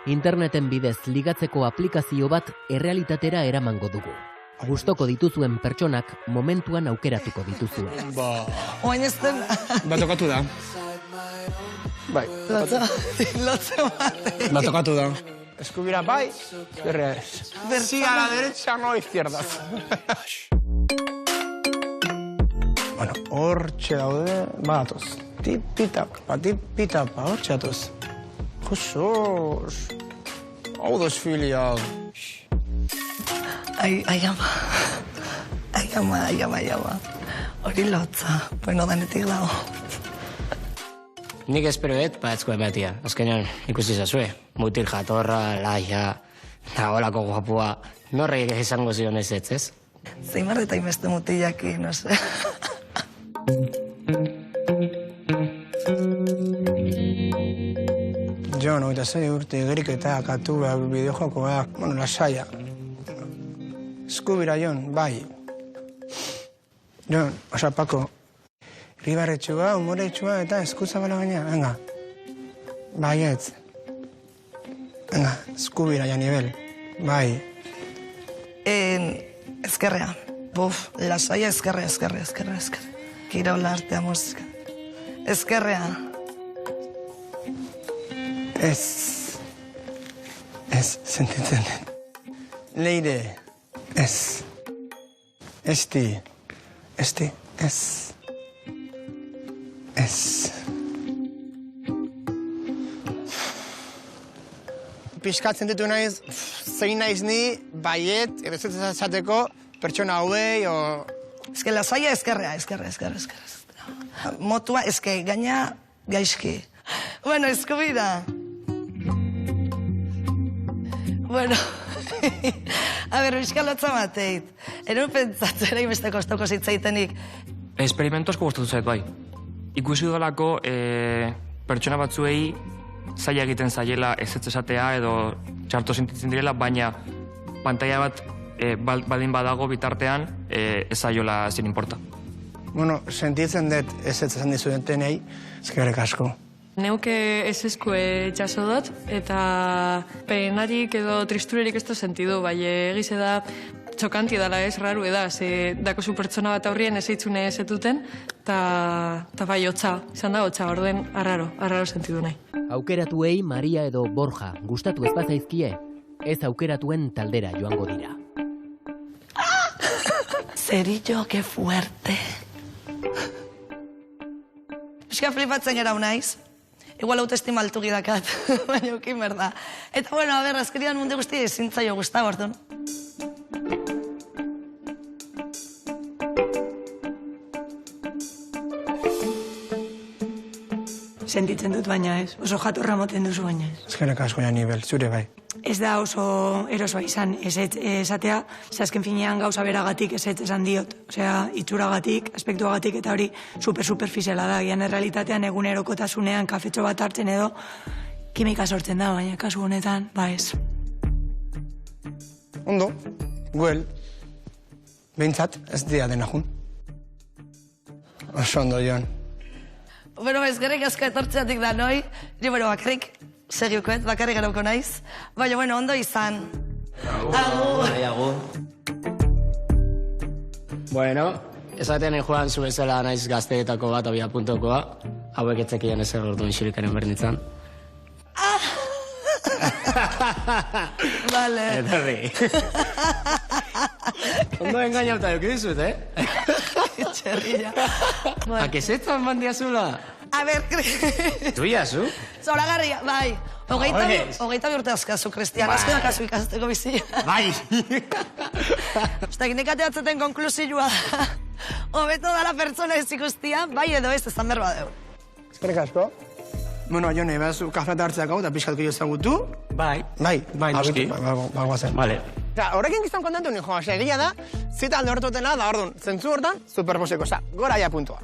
Interneten bidez ligatzeko aplikazio bat errealitatera eramango dugu. Gustoko dituzuen pertsonak momentuan aukeratuko dituzue. Oain ez den... Batokatu da. Bai. Lotze bate. Batokatu da. Eskubira bai, eskerrea ez. Sí a la derecha, no izquierda. Bueno, hortxe daude, batoz. Tip-pitap, hortxe atoz. Josos. Hau desfilia. Ai ama. Hori lotza. Bueno, danetik dago. Nik esperoet, batzko ematia. Azkenean ikusi zazue. Mutil jatorra, laia, eta holako guapua. Norrek izango zion ez ez? Zeimar eta imeste mutilaki, no se. Jon, 26 urte, geriketa, katua, bideojokoak, bueno, lasaia. Eskubira, Jon, bai. Jon, osapako, ribarretxua, umoretxua eta eskuzabala gaina, venga. Baietz. Venga, eskubira, Janibel, bai. Ezkerrea. Buf, lasaia ezkerrea. Kirola artea musika. Ezkerrea. Ez, sentitzen den. Leire, ez. Ez. Piskatzen ditu naiz, zein naiz ni, baiet, edo ez esateko, pertsona hauei, o... Ezke lasaia ezkerrea. Motua ezke gaina gaizki. Bueno, eskubira. Bueno, a ber, bizkalotza mateit. Eren pentsatu ere imeste kostoko zitzaitenik. Esperimentu asko gustatu zait, bai. Ikusi dudalako pertsona batzuei zaila egiten zaiela ez esatea edo txarto sentitzen direla, baina pantalla bat baldin badago bitartean ez zaiola ezin importa. Bueno, sentitzen dut ez esan dizuetenei, eskerrik asko. Neuke ez eskue jaso dut, eta penarik edo tristurerik ez da sentidu, bai egize da txokanti dala ez, raru eda, ze dako zu pertsona bat aurrien ez eitzune ez etuten, eta bai hotza, izan da hotza, orden arraro sentidu nahi. Aukeratuei Maria edo Borja gustatu ez bazaizkie, ez aukeratuen taldera joango dira. Zerillo, que fuerte. Euska flipatzen gara unaiz. Igual autoestima altu gidakat, baina ukin berda. Eta bueno, a ber, azkerian mundu guztia ezin zaio guztago, orduan. Sentitzen dut baina ez, oso jatorra moten duzu baina ez. Eskerrik asko, Janibel, zure bai. Ez da oso erosoa izan, ez esatea, azken finean gauza beragatik ez esan diot. Osea, itxuragatik, aspektuagatik eta hori superficiala da. Gian errealitatean egunerokotasunean kafetxo bat hartzen edo kimika sortzen da, baina kasu honetan, ba ez. Ondo, guel, behintzat ez dira dena jun. Oso ondo, Jon. Bueno, eskerrik asko etortzeatik da noi, ni bakarrik seriokoet, bakarrik garauko naiz. Baina, bueno, ondo izan. Agur. Bueno, esaten joan zu bezala naiz gazteetako bat, abia.koa. Hauek etzekian ezer orduan xirikaren bernitzan. Vale. Eterri. Ondo engainauta duki dizut, Txerrilla. Akezetan bandiazula? A ber, Tuia, zu? Zoragarria, bai. Hogeita bi urte azkazu, Kristian. Azko dakazu ikasteko bizia. Bai. Uztak, nekate atzeten konklusioa. Hobeto dala pertsona ez ikustia, bai edo ez ezan berba deu. Eskerrik asko. Bueno, Jone, behazu kafeta hartzeak hau eta pixkatko jo ezagutu. Bai. Bai, noski. Bagoazen. Vale. Horrekin giztan kontentu nio, egia da, zita alde horretutena da, orduan, zentzu hortan, superposeko, gora ja puntua.